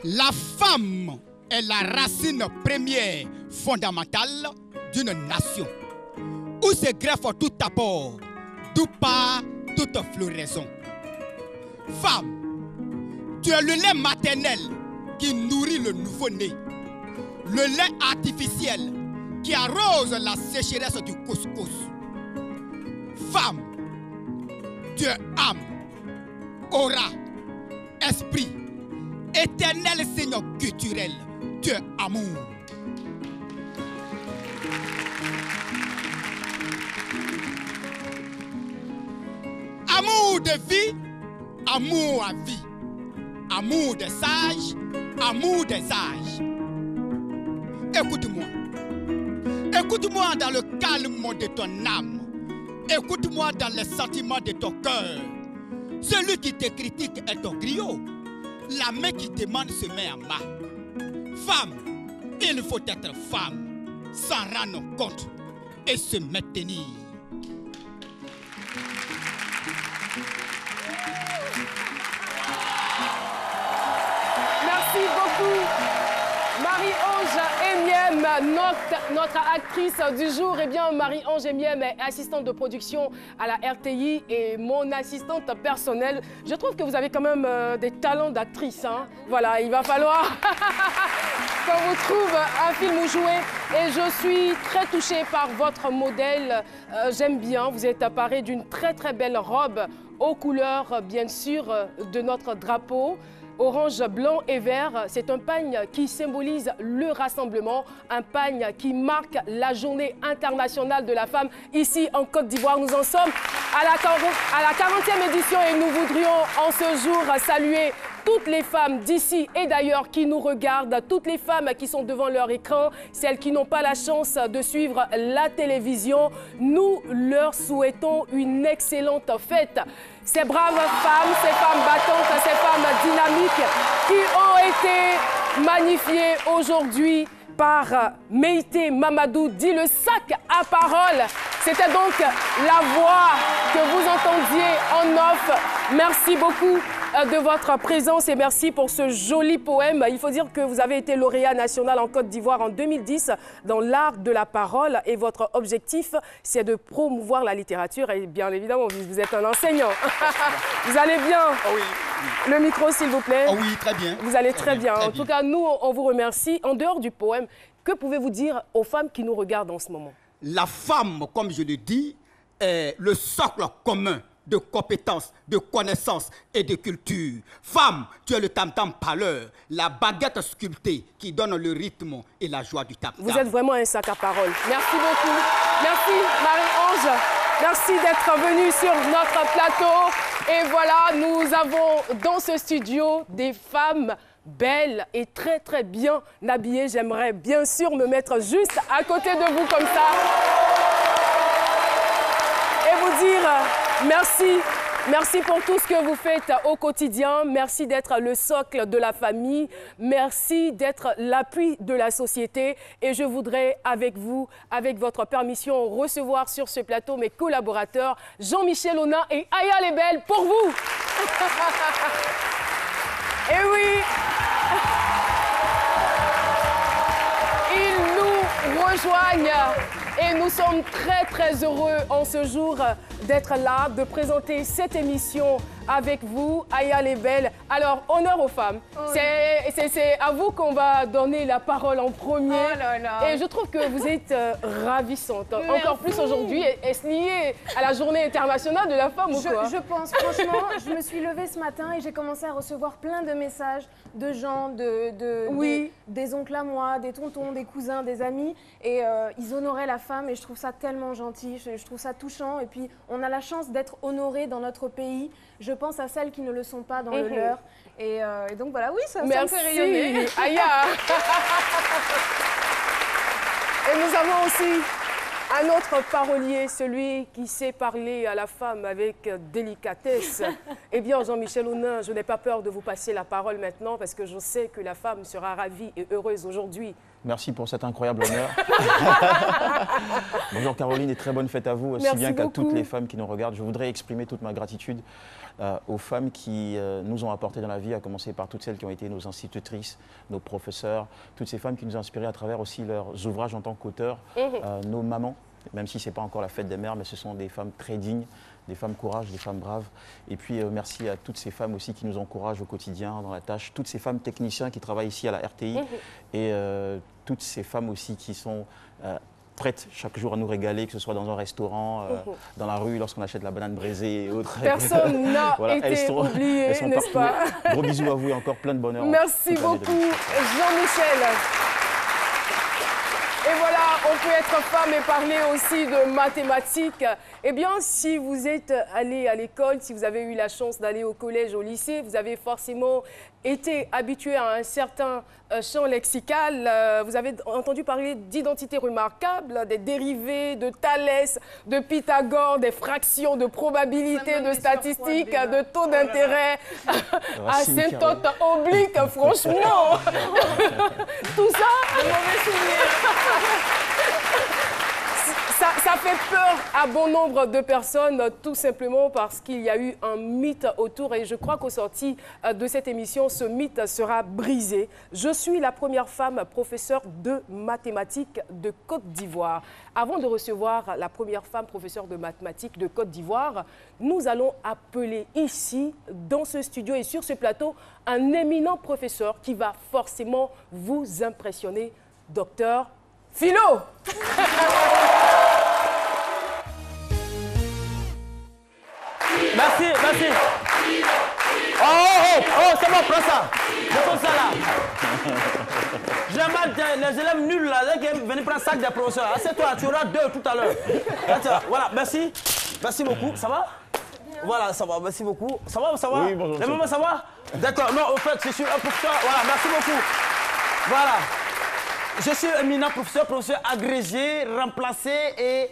La femme est la racine première fondamentale d'une nation, où se greffe tout apport, d'où part toute floraison. Femme, tu es le lait maternel qui nourrit le nouveau-né, le lait artificiel qui arrose la sécheresse du couscous. Femme, tu es âme, aura, esprit, éternel signe culturel, tu es amour. Amour de vie, amour à vie. Amour des sages, amour des âges. Écoute-moi. Écoute-moi dans le calme de ton âme. Écoute-moi dans les sentiments de ton cœur. Celui qui te critique est ton griot. La main qui demande se met en main. Femme, il faut être femme, s'en rendre compte et se maintenir. Merci beaucoup, Marie-Ange Emiem, notre actrice du jour. Eh bien, Marie-Ange Emiem est assistante de production à la RTI et mon assistante personnelle. Je trouve que vous avez quand même des talents d'actrice. Hein? Voilà, il va falloir qu'on vous trouve un film où jouer. Et je suis très touchée par votre modèle. J'aime bien, vous êtes parée d'une très très belle robe aux couleurs, bien sûr, de notre drapeau. Orange, blanc et vert, c'est un pagne qui symbolise le rassemblement, un pagne qui marque la journée internationale de la femme ici en Côte d'Ivoire. Nous en sommes à la 40e édition et nous voudrions en ce jour saluer toutes les femmes d'ici et d'ailleurs qui nous regardent, toutes les femmes qui sont devant leur écran, celles qui n'ont pas la chance de suivre la télévision, nous leur souhaitons une excellente fête. Ces braves femmes, ces femmes battantes, ces femmes dynamiques qui ont été magnifiées aujourd'hui par Meïté Mamadou, dit le sac à parole. C'était donc la voix que vous entendiez en off. Merci beaucoup de votre présence et merci pour ce joli poème. Il faut dire que vous avez été lauréat national en Côte d'Ivoire en 2010 dans l'art de la parole et votre objectif, c'est de promouvoir la littérature et bien évidemment, vous êtes un enseignant. Vous allez bien? Oh oui. Le micro, s'il vous plaît. Oh oui, très bien. Vous allez très bien. En tout cas, nous, on vous remercie. En dehors du poème, que pouvez-vous dire aux femmes qui nous regardent en ce moment? La femme, comme je le dis, est le socle commun de compétences, de connaissances et de culture. Femme, tu es le tam-tam parleur, la baguette sculptée qui donne le rythme et la joie du tam-tam. Vous êtes vraiment un sac à parole. Merci beaucoup. Merci Marie-Ange. Merci d'être venue sur notre plateau. Et voilà, nous avons dans ce studio des femmes belles et très très bien habillées. J'aimerais bien sûr me mettre juste à côté de vous comme ça. Et vous dire merci. Merci pour tout ce que vous faites au quotidien. Merci d'être le socle de la famille. Merci d'être l'appui de la société. Et je voudrais, avec vous, avec votre permission, recevoir sur ce plateau mes collaborateurs Jean-Michel Ona et Aya Lebel pour vous. Et oui, ils nous rejoignent. Et nous sommes très très heureux en ce jour d'être là, de présenter cette émission avec vous, Aya Lebel. Alors, honneur aux femmes. Oh oui. C'est à vous qu'on va donner la parole en premier. Oh là là. Et je trouve que vous êtes ravissante. Merci. Encore plus aujourd'hui. Est-ce lié à la journée internationale de la femme ou quoi? Je pense, franchement, je me suis levée ce matin et j'ai commencé à recevoir plein de messages de gens, oui. des oncles à moi, des tontons, des cousins, des amis. Et ils honoraient la femme et je trouve ça tellement gentil, je trouve ça touchant. Et puis, on a la chance d'être honorés dans notre pays. Je pense à celles qui ne le sont pas dans le leur. Et donc voilà, oui, ça me fait rayonner. Aya. Et nous avons aussi un autre parolier, celui qui sait parler à la femme avec délicatesse. Eh bien, Jean-Michel Ona, je n'ai pas peur de vous passer la parole maintenant parce que je sais que la femme sera ravie et heureuse aujourd'hui Merci pour cet incroyable honneur. Bonjour Caroline et très bonne fête à vous, aussi bien qu'à toutes les femmes qui nous regardent. Je voudrais exprimer toute ma gratitude aux femmes qui nous ont apporté dans la vie, à commencer par toutes celles qui ont été nos institutrices, nos professeurs, toutes ces femmes qui nous ont inspirés à travers aussi leurs ouvrages en tant qu'auteurs, nos mamans, même si ce n'est pas encore la fête des mères, mais ce sont des femmes très dignes, des femmes courage, des femmes braves. Et puis merci à toutes ces femmes aussi qui nous encouragent au quotidien dans la tâche, toutes ces femmes techniciens qui travaillent ici à la RTI et toutes ces femmes aussi qui sont prêtes chaque jour à nous régaler, que ce soit dans un restaurant, dans la rue, lorsqu'on achète la banane braisée et autres. Personne n'a été oublié, n'est-ce pas? Gros bisous à vous et encore plein de bonheur. Merci beaucoup, Jean-Michel. Et voilà, on peut être femme et parler aussi de mathématiques. Eh bien, si vous êtes allé à l'école, si vous avez eu la chance d'aller au collège, au lycée, vous avez forcément été habitué à un certain champ lexical. Vous avez entendu parler d'identité remarquable, des dérivés, de Thalès, de Pythagore, des fractions, de probabilité, de statistiques, de taux d'intérêt, asymptote oblique, franchement. Tout ça, un mauvais souvenir. Ça fait peur à bon nombre de personnes, tout simplement parce qu'il y a eu un mythe autour. Et je crois qu'au sorti de cette émission, ce mythe sera brisé. Je suis la première femme professeure de mathématiques de Côte d'Ivoire. Avant de recevoir la première femme professeure de mathématiques de Côte d'Ivoire, nous allons appeler ici, dans ce studio et sur ce plateau, un éminent professeur qui va forcément vous impressionner, Docteur Philo. Merci, merci. Oh, c'est bon, prends ça. Prends ça là. J'aime les élèves nuls là, qui viennent venir prendre sac des professeurs. Assieds-toi, tu auras 2 tout à l'heure. Voilà, merci. Merci beaucoup. Ça va? Voilà, ça va, merci beaucoup. Ça va, ça va? Oui, bonjour. Les mamans, ça va? D'accord, non, au fait, je suis un professeur. Voilà, merci beaucoup. Voilà. Je suis éminent professeur agrégé, remplacé et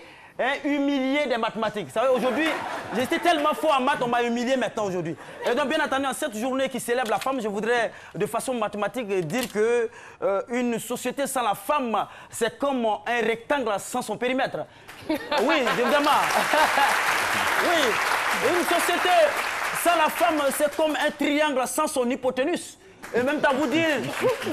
humilié des mathématiques. Vous savez, aujourd'hui, j'étais tellement fort en maths, on m'a humilié maintenant aujourd'hui. Et donc, bien entendu, en cette journée qui célèbre la femme, je voudrais, de façon mathématique, dire que une société sans la femme, c'est comme un rectangle sans son périmètre. Oui, évidemment. Oui, une société sans la femme, c'est comme un triangle sans son hypoténuse. Et même temps, vous dire,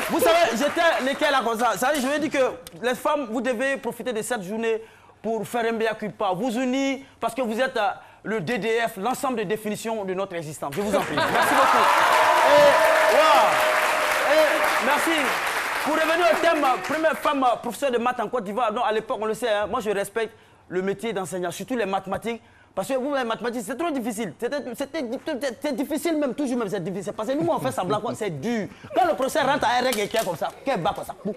vous savez, j'étais lesquels là comme ça. Je veux dire que les femmes, vous devez profiter de cette journée pour faire un mea culpa, vous unir, parce que vous êtes le DDF, l'ensemble des définitions de notre existence. Je vous en prie. Merci beaucoup. Merci. Pour revenir au thème, première femme professeure de maths en Côte d'Ivoire, à l'époque, on le sait, hein, moi je respecte le métier d'enseignant, surtout les mathématiques. Parce que vous, les mathématiques, c'est trop difficile. C'est difficile même, toujours même, c'est difficile. Parce que nous, on fait semblant, c'est dur. Quand le professeur rentre à un règle écrire comme ça, qu'elle bat comme ça. Tout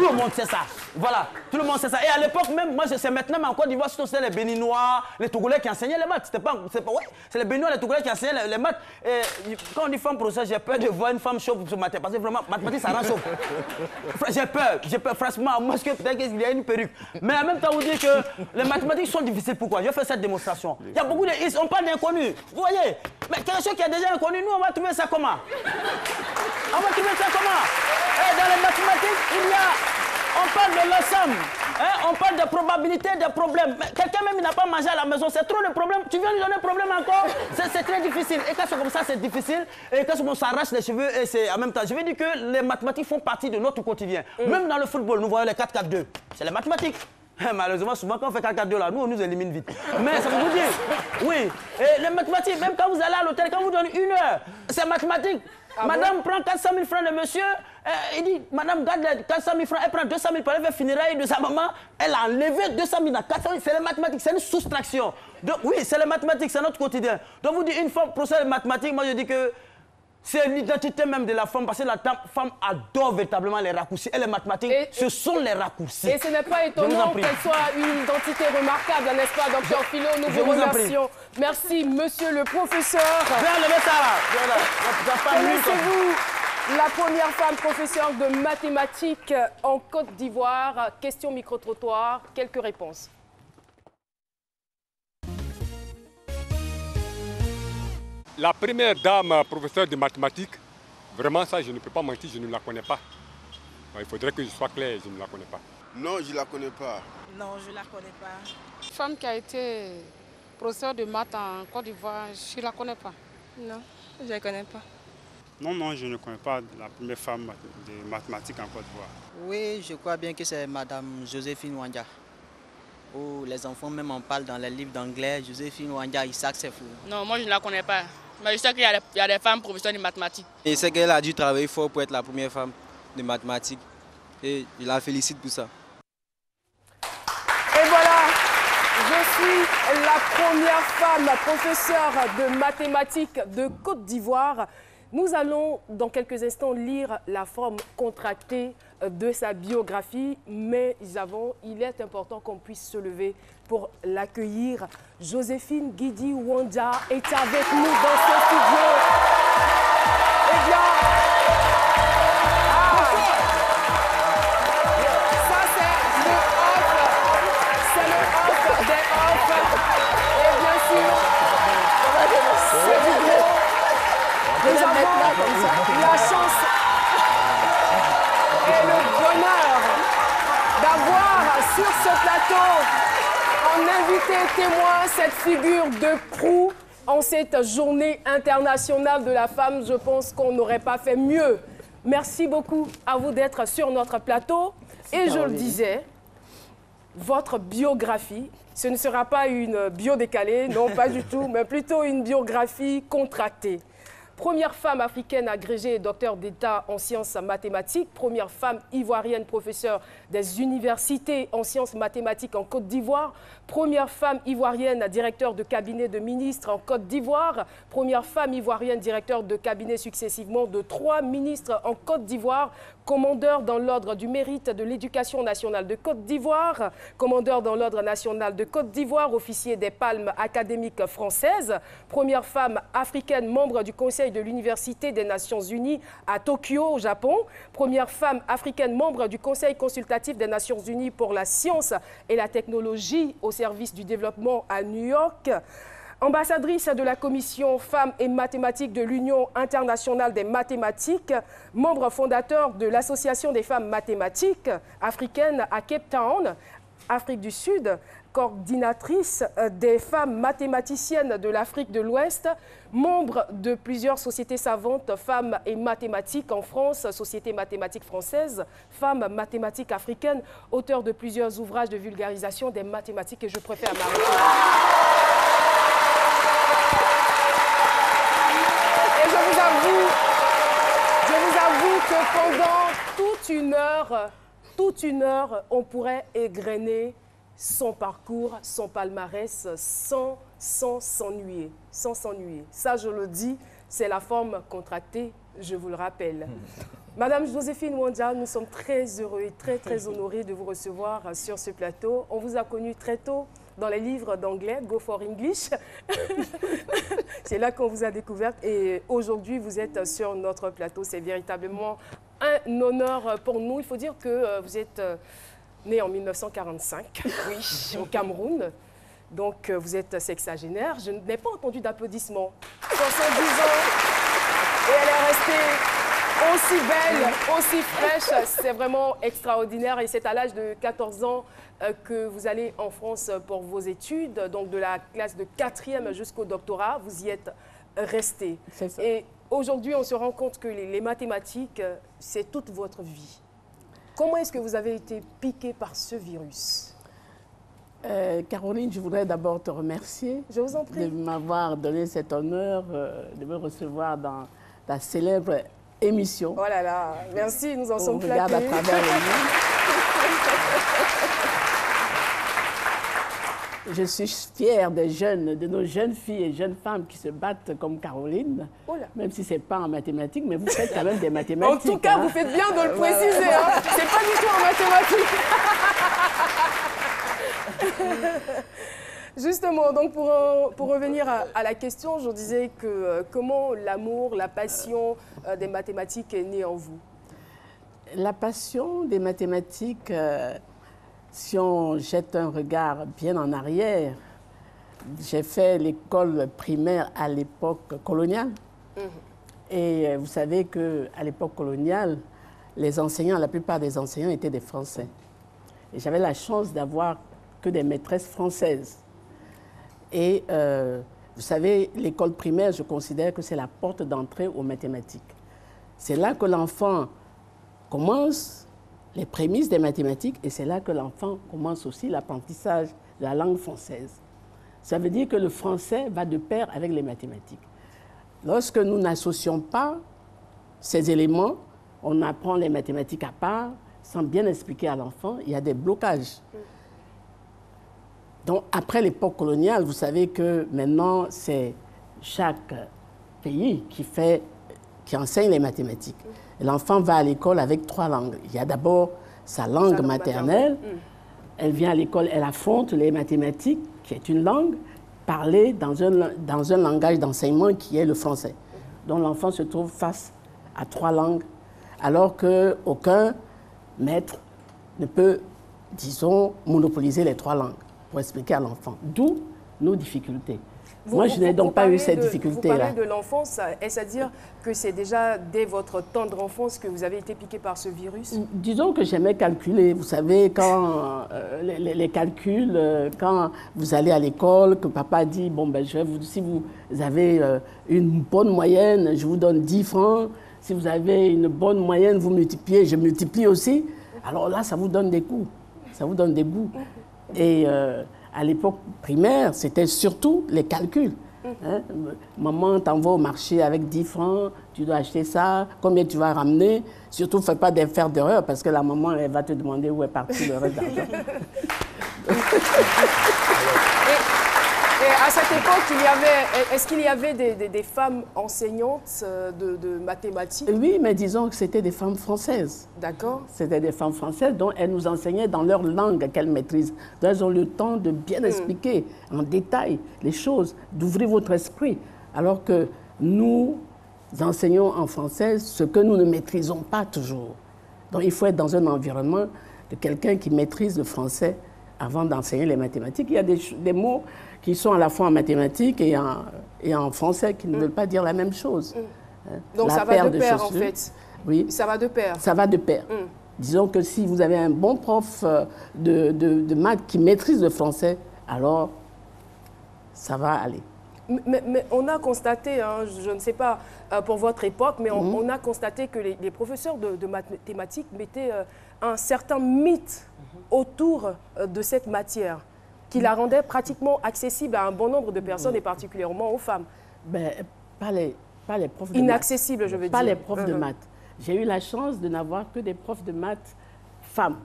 le monde sait ça. Voilà, tout le monde sait ça. Et à l'époque même, moi, je sais maintenant, mais en Côte d'Ivoire, c'était les Béninois, les Togolais qui enseignaient les maths. C'est les Béninois, les Togolais qui enseignaient les maths. Et quand on dit femme professeur, j'ai peur de voir une femme chauve sur mathématiques. Parce que vraiment, mathématiques, ça rend chauve. J'ai peur, franchement, moi, peut-être qu'il y a une perruque. Mais en même temps, vous dire que les mathématiques sont difficiles. Pourquoi? Je fais cette démonstration. Il y a beaucoup de... On parle d'inconnus. Vous voyez? Mais quelque chose qui est déjà inconnu, nous, on va trouver ça comment? On va trouver ça comment? Et dans les mathématiques, on parle de l'ensemble. Hein? On parle de probabilité, des problèmes. Quelqu'un même n'a pas mangé à la maison, c'est trop de problèmes. Tu viens lui donner un problème encore? C'est très difficile. Et quand c'est comme ça, c'est difficile. Et quand on s'arrache les cheveux, et c'est en même temps. Je veux dire que les mathématiques font partie de notre quotidien. Même dans le football, nous voyons les 4-4-2. C'est les mathématiques. Malheureusement, souvent quand on fait 4-4-2 là, nous on nous élimine vite. Mais ça veut vous dire, oui. Et les mathématiques, même quand vous allez à l'hôtel, quand vous donnez 1 heure, c'est mathématique. Madame prend 400 000 francs de monsieur, il dit, madame garde les 400 000 francs, elle prend 200 000 pour aller faire funérailles de sa maman, elle a enlevé 200 000 à 400 000, c'est les mathématiques, c'est une soustraction. Donc oui, c'est les mathématiques, c'est notre quotidien. Donc vous dites, une femme professeure de mathématiques, moi je dis que c'est l'identité même de la femme, parce que la femme adore véritablement les raccourcis. Et les mathématiques, ce sont les raccourcis. Et ce n'est pas étonnant qu'elle soit une identité remarquable, n'est-ce pas, Docteur Philo? Nous vous remercions. Merci, monsieur le professeur. Viens lever ça là. Connaissez-vous la première femme professeure de mathématiques en Côte d'Ivoire? Question micro-trottoir, quelques réponses. La première dame professeure de mathématiques, vraiment ça je ne peux pas mentir, je ne la connais pas. Il faudrait que je sois clair, je ne la connais pas. Non, je ne la connais pas. Non, je ne la connais pas. Une femme qui a été professeure de maths en Côte d'Ivoire, je ne la connais pas. Non, je ne la connais pas. Non, je ne connais pas la première femme de mathématiques en Côte d'Ivoire. Oui, je crois bien que c'est Madame Joséphine Ouandja. Oh, les enfants même en parlent dans les livres d'anglais. Joséphine Ouandja, Isaac Sefou. Non, moi je ne la connais pas. Mais je sais qu'il y a des femmes professeurs de mathématiques. Et c'est qu'elle a dû travailler fort pour être la première femme de mathématiques. Et je la félicite pour ça. Et voilà, je suis la première femme professeure de mathématiques de Côte d'Ivoire. Nous allons dans quelques instants lire la forme contractée de sa biographie, mais avant, il est important qu'on puisse se lever pour l'accueillir. Joséphine Guidi Ouandja est avec nous dans ce studio. Eh bien, ça c'est le off des off. Et bien sûr, c'est du gros. Nous avons la chance et le bonheur d'avoir sur ce plateau en invité témoin cette figure de proue en cette journée internationale de la femme. Je pense qu'on n'aurait pas fait mieux. Merci beaucoup à vous d'être sur notre plateau. Et je le disais, votre biographie, ce ne sera pas une bio décalée, non pas du tout, mais plutôt une biographie contractée. Première femme africaine agrégée et docteur d'État en sciences mathématiques. Première femme ivoirienne professeure des universités en sciences mathématiques en Côte d'Ivoire. Première femme ivoirienne directeur de cabinet de ministre en Côte d'Ivoire. Première femme ivoirienne directeur de cabinet successivement de 3 ministres en Côte d'Ivoire. Commandeur dans l'ordre du mérite de l'éducation nationale de Côte d'Ivoire. Commandeur dans l'ordre national de Côte d'Ivoire. Officier des palmes académiques françaises. Première femme africaine membre du Conseil de l'Université des Nations Unies à Tokyo, au Japon. Première femme africaine membre du Conseil consultatif des Nations Unies pour la science et la technologie au service du développement à New York. Ambassadrice de la Commission Femmes et Mathématiques de l'Union internationale des mathématiques, membre fondateur de l'Association des femmes mathématiques africaines à Cape Town, Afrique du Sud, coordinatrice des femmes mathématiciennes de l'Afrique de l'Ouest, membre de plusieurs sociétés savantes, femmes et mathématiques en France, Société mathématique française, femmes mathématiques africaines, auteur de plusieurs ouvrages de vulgarisation des mathématiques, et je préfère m'arrêter là. Et je vous avoue que pendant toute une heure, on pourrait égrener son parcours, son palmarès sans s'ennuyer. Ça, je le dis, c'est la forme contractée, je vous le rappelle. Madame Joséphine Ouandja, nous sommes très heureux et très honorés de vous recevoir sur ce plateau. On vous a connu très tôt dans les livres d'anglais, Go for English. C'est là qu'on vous a découverte et aujourd'hui, vous êtes sur notre plateau. C'est véritablement un honneur pour nous. Il faut dire que vous êtes née en 1945, oui, au Cameroun. Donc, vous êtes sexagénaire. Je n'ai pas entendu d'applaudissements. 70 ans et elle est restée aussi belle, aussi fraîche. C'est vraiment extraordinaire. Et c'est à l'âge de 14 ans que vous allez en France pour vos études. Donc, de la classe de 4e jusqu'au doctorat, vous y êtes resté. Et aujourd'hui, on se rend compte que les mathématiques, c'est toute votre vie. Comment est-ce que vous avez été piquée par ce virus? Caroline, je voudrais d'abord te remercier. Je vous en prie. De m'avoir donné cet honneur de me recevoir dans ta célèbre émission. Oh là là, merci, nous en sommes flattés. On regarde à travers le monde. Je suis fière des jeunes, de nos jeunes filles et jeunes femmes qui se battent comme Caroline, même si ce n'est pas en mathématiques, mais vous faites quand même des mathématiques. En tout cas, vous faites bien de le préciser. Hein. Ce n'est pas du tout en mathématiques. Justement, donc pour revenir à la question, je disais que comment l'amour, la passion des mathématiques est née en vous? La passion des mathématiques... Si on jette un regard bien en arrière, j'ai fait l'école primaire à l'époque coloniale. Et vous savez qu'à l'époque coloniale, les enseignants, la plupart des enseignants étaient des Français. Et j'avais la chance d'avoir que des maîtresses françaises. Et vous savez, l'école primaire, je considère que c'est la porte d'entrée aux mathématiques. C'est là que l'enfant commence les prémices des mathématiques et c'est là que l'enfant commence aussi l'apprentissage de la langue française. Ça veut dire que le français va de pair avec les mathématiques. Lorsque nous n'associons pas ces éléments, on apprend les mathématiques à part, sans bien expliquer à l'enfant, il y a des blocages. Donc, après l'époque coloniale, vous savez que maintenant, c'est chaque pays qui enseigne les mathématiques. L'enfant va à l'école avec 3 langues. Il y a d'abord sa langue maternelle. Elle vient à l'école, elle affronte les mathématiques, qui est une langue parlée dans un langage d'enseignement qui est le français. Donc l'enfant se trouve face à 3 langues, alors qu'aucun maître ne peut, disons, monopoliser les 3 langues pour expliquer à l'enfant. D'où nos difficultés. Moi, je n'ai donc pas eu cette difficulté-là. Vous parlez de l'enfance, est-ce à dire que c'est déjà dès votre tendre enfance que vous avez été piqué par ce virus? Disons que j'aimais calculer. Vous savez, quand les calculs, quand vous allez à l'école, que papa dit, bon, ben, si vous avez une bonne moyenne, je vous donne 10 francs. Si vous avez une bonne moyenne, vous multipliez, je multiplie aussi. Alors là, ça vous donne des coups, ça vous donne des bouts. Et à l'époque primaire, c'était surtout les calculs. Hein? Maman t'envoie au marché avec 10 francs, tu dois acheter ça, combien tu vas ramener. Surtout, ne fais pas faire d'erreur parce que la maman, elle va te demander où est parti le reste d'argent. Et à cette époque, est-ce qu'il y avait des femmes enseignantes de mathématiques? Oui, mais disons que c'était des femmes françaises. D'accord. C'était des femmes françaises dont elles nous enseignaient dans leur langue qu'elles maîtrisent. Donc elles ont le temps de bien expliquer en détail les choses, d'ouvrir votre esprit. Alors que nous enseignons en français ce que nous ne maîtrisons pas toujours. Donc il faut être dans un environnement de quelqu'un qui maîtrise le français avant d'enseigner les mathématiques. Il y a des mots qui sont à la fois en mathématiques et en français, qui ne veulent pas dire la même chose. Donc ça va de pair, en fait. Oui. Ça va de pair. Ça va de pair. Disons que si vous avez un bon prof de maths qui maîtrise le français, alors ça va aller. Mais on a constaté, hein, je ne sais pas pour votre époque, mais on a constaté que les professeurs de mathématiques mettaient un certain mythe autour de cette matière, qui la rendait pratiquement accessible à un bon nombre de personnes et particulièrement aux femmes. Ben, pas les profs de inaccessible, je veux dire. Pas les profs de maths. J'ai eu la chance de n'avoir que des profs de maths femmes.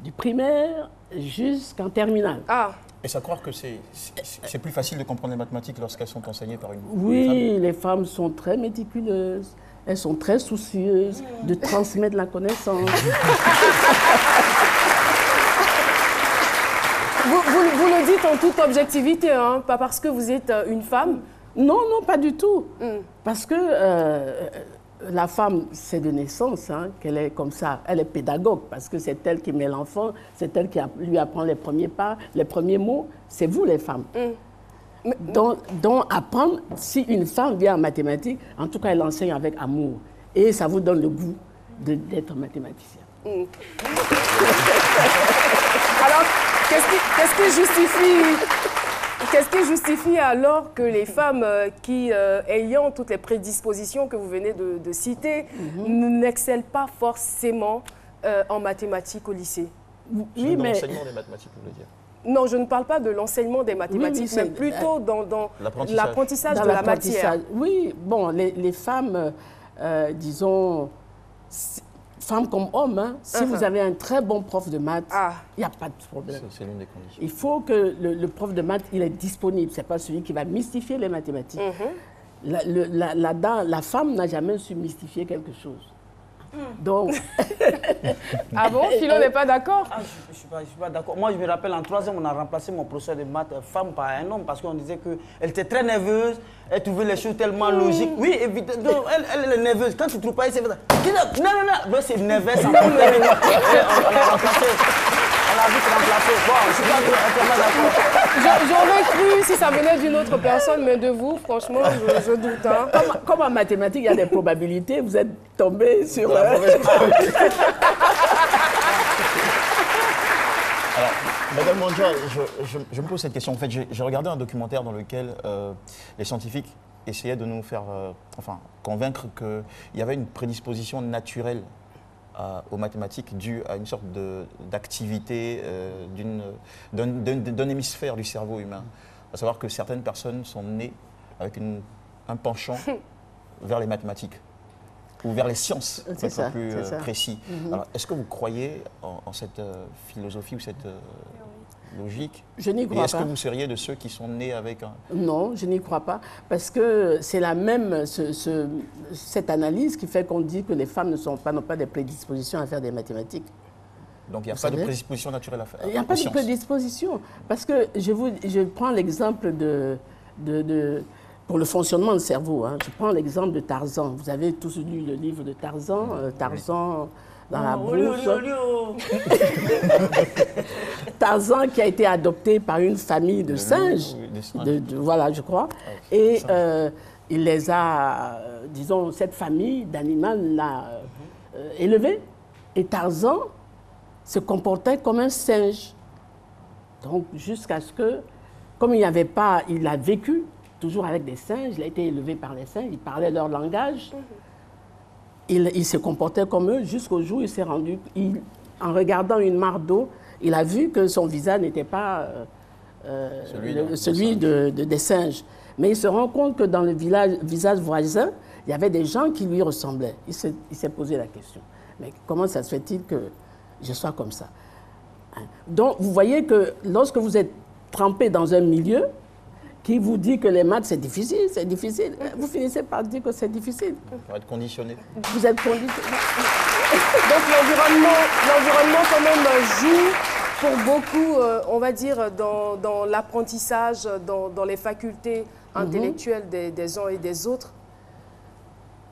Du primaire jusqu'en terminale. Et ça croire que c'est plus facile de comprendre les mathématiques lorsqu'elles sont enseignées par une femme? Oui, les femmes sont très méticuleuses. Elles sont très soucieuses de transmettre la connaissance. Vous le dites en toute objectivité, hein, pas parce que vous êtes une femme? Non, non, pas du tout. Parce que la femme, c'est de naissance, hein, qu'elle est comme ça. Elle est pédagogue parce que c'est elle qui met l'enfant, c'est elle qui lui apprend les premiers pas, les premiers mots. C'est vous, les femmes. Donc, apprendre, si une femme vient en mathématiques, en tout cas, elle enseigne avec amour. Et ça vous donne le goût d'être mathématicien. Alors, qu'est-ce qui justifie alors que les femmes qui, ayant toutes les prédispositions que vous venez de citer, n'excellent pas forcément en mathématiques au lycée? Oui, mais l'enseignement des mathématiques, vous voulez dire? Non, je ne parle pas de l'enseignement des mathématiques, mais plutôt dans l'apprentissage de la matière. Oui, bon, les femmes, disons, femmes comme hommes, hein, si vous avez un très bon prof de maths, il n'y a pas de problème. C'est l'une des conditions. Il faut que le prof de maths, il est disponible. Ce n'est pas celui qui va mystifier les mathématiques. La femme n'a jamais su mystifier quelque chose. Donc... Ah bon? Philo n'est pas d'accord? Je ne suis pas d'accord. Moi, je me rappelle, en 3e, on a remplacé mon professeur de maths femme par un homme parce qu'on disait qu'elle était très nerveuse, elle trouvait les choses tellement logiques. Oui, évidemment, elle est nerveuse. Quand tu ne trouves pas, c'est... Non, c'est nerveuse. On l'a remplacé. On l'a vite remplacé. Bon, je suis pas d'accord. J'aurais cru si ça venait d'une autre personne, mais de vous, franchement, je doute. Hein. Comme en mathématiques, il y a des probabilités, vous êtes tombé sur la mauvaise Alors, Madame Mwanja, je me pose cette question. En fait, j'ai regardé un documentaire dans lequel les scientifiques essayaient de nous faire convaincre qu'il y avait une prédisposition naturelle aux mathématiques due à une sorte d'activité d'un hémisphère du cerveau humain. À savoir que certaines personnes sont nées avec un penchant vers les mathématiques ou vers les sciences, pour être plus précis. Est-ce que vous croyez en cette philosophie ou cette logique? Je n'y crois pas. Est-ce que vous seriez de ceux qui sont nés avec un... Non, je n'y crois pas. Parce que c'est la même, cette analyse qui fait qu'on dit que les femmes n'ont pas de prédisposition à faire des mathématiques. Donc il n'y a pas de prédisposition naturelle à faire. Il n'y a pas de prédisposition. Parce que je prends l'exemple pour le fonctionnement du cerveau. Hein. Je prends l'exemple de Tarzan. Vous avez tous lu le livre de Tarzan. Tarzan dans la brousse. Tarzan qui a été adopté par une famille de singes. Voilà, je crois. Et il les a, disons, cette famille d'animal l'a élevé. Et Tarzan se comportait comme un singe. Donc, jusqu'à ce que, comme il n'y avait pas, il a vécu toujours avec des singes, il a été élevé par les singes, il parlait leur langage, il se comportait comme eux jusqu'au jour où il s'est rendu, en regardant une mare d'eau, il a vu que son visage n'était pas celui des singes. Mais il se rend compte que dans le visage voisin, il y avait des gens qui lui ressemblaient. Il s'est posé la question, mais comment ça se fait-il que je sois comme ça? Donc, vous voyez que lorsque vous êtes trempé dans un milieu qui vous dit que les maths, c'est difficile, vous finissez par dire que c'est difficile. Pour être conditionné. Vous êtes conditionné. Donc, l'environnement quand même joue pour beaucoup, on va dire, dans l'apprentissage, dans les facultés intellectuelles des uns et des autres.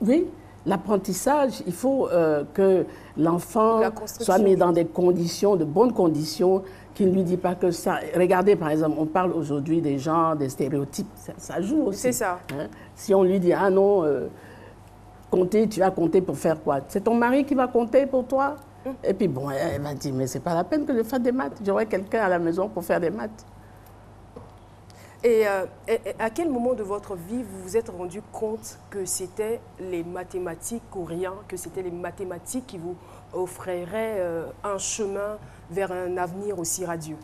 Oui. L'apprentissage, il faut que l'enfant soit mis dans des conditions, de bonnes conditions, qui ne lui dit pas que ça... Regardez, par exemple, on parle aujourd'hui des genres, des stéréotypes, ça joue aussi. C'est ça. Hein? Si on lui dit, ah non, compter, tu vas compter pour faire quoi? C'est ton mari qui va compter pour toi? Et puis bon, elle va dire, mais c'est pas la peine que je fasse des maths, j'aurai quelqu'un à la maison pour faire des maths. Et à quel moment de votre vie vous vous êtes rendu compte que c'était les mathématiques ou rien, que c'était les mathématiques qui vous offriraient un chemin vers un avenir aussi radieux?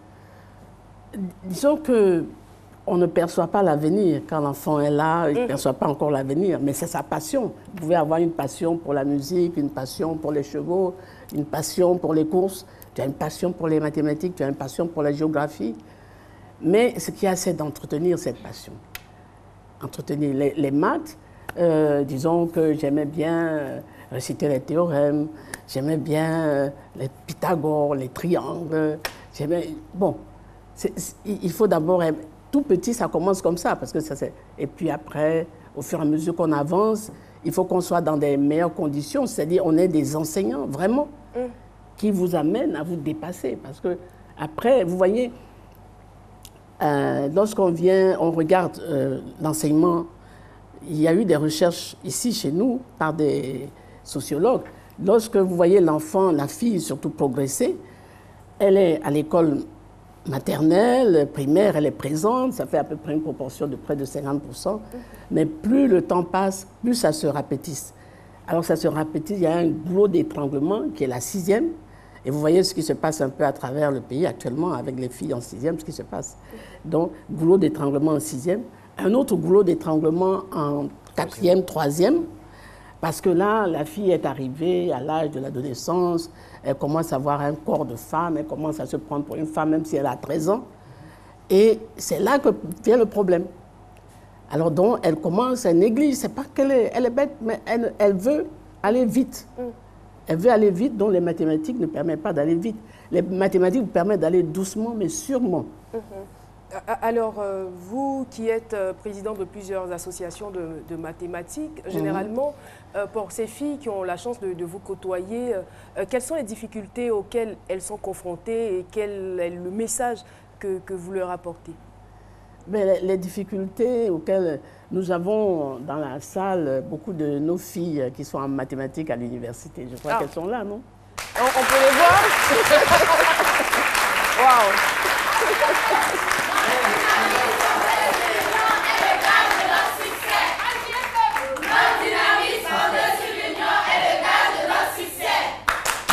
Disons qu'on ne perçoit pas l'avenir. Quand l'enfant est là, il ne perçoit pas encore l'avenir, mais c'est sa passion. Vous pouvez avoir une passion pour la musique, une passion pour les chevaux, une passion pour les courses, tu as une passion pour les mathématiques, tu as une passion pour la géographie. Mais ce qu'il y a, c'est d'entretenir cette passion. Entretenir les maths, disons que j'aimais bien réciter les théorèmes, j'aimais bien les Pythagore, les triangles. Bon, il faut d'abord... Tout petit, ça commence comme ça, parce que ça c'est... Et puis après, au fur et à mesure qu'on avance, il faut qu'on soit dans des meilleures conditions, c'est-à-dire on est des enseignants, vraiment, qui vous amènent à vous dépasser. Parce que après, vous voyez... lorsqu'on vient, on regarde l'enseignement, il y a eu des recherches ici chez nous par des sociologues. Lorsque vous voyez l'enfant, la fille surtout progresser, elle est à l'école maternelle, primaire, elle est présente, ça fait à peu près une proportion de près de 50%, mais plus le temps passe, plus ça se répétisse. Alors ça se répétisse, il y a un goulot d'étranglement qui est la 6e, et vous voyez ce qui se passe un peu à travers le pays actuellement avec les filles en 6e, ce qui se passe. Donc, goulot d'étranglement en 6e. Un autre goulot d'étranglement en 4e, 3e, parce que là, la fille est arrivée à l'âge de l'adolescence, elle commence à avoir un corps de femme, elle commence à se prendre pour une femme, même si elle a 13 ans. Et c'est là que vient le problème. Alors donc, elle commence, elle néglige, c'est pas qu'elle est bête, mais elle veut aller vite. Elle veut aller vite, donc les mathématiques ne permettent pas d'aller vite. Les mathématiques vous permettent d'aller doucement, mais sûrement. Alors, vous qui êtes président de plusieurs associations de mathématiques, généralement, pour ces filles qui ont la chance de vous côtoyer, quelles sont les difficultés auxquelles elles sont confrontées et quel est le message que vous leur apportez? Mais les difficultés auxquelles nous avons dans la salle, beaucoup de nos filles qui sont en mathématiques à l'université, je crois qu'elles sont là, non? On peut les voir? Waouh!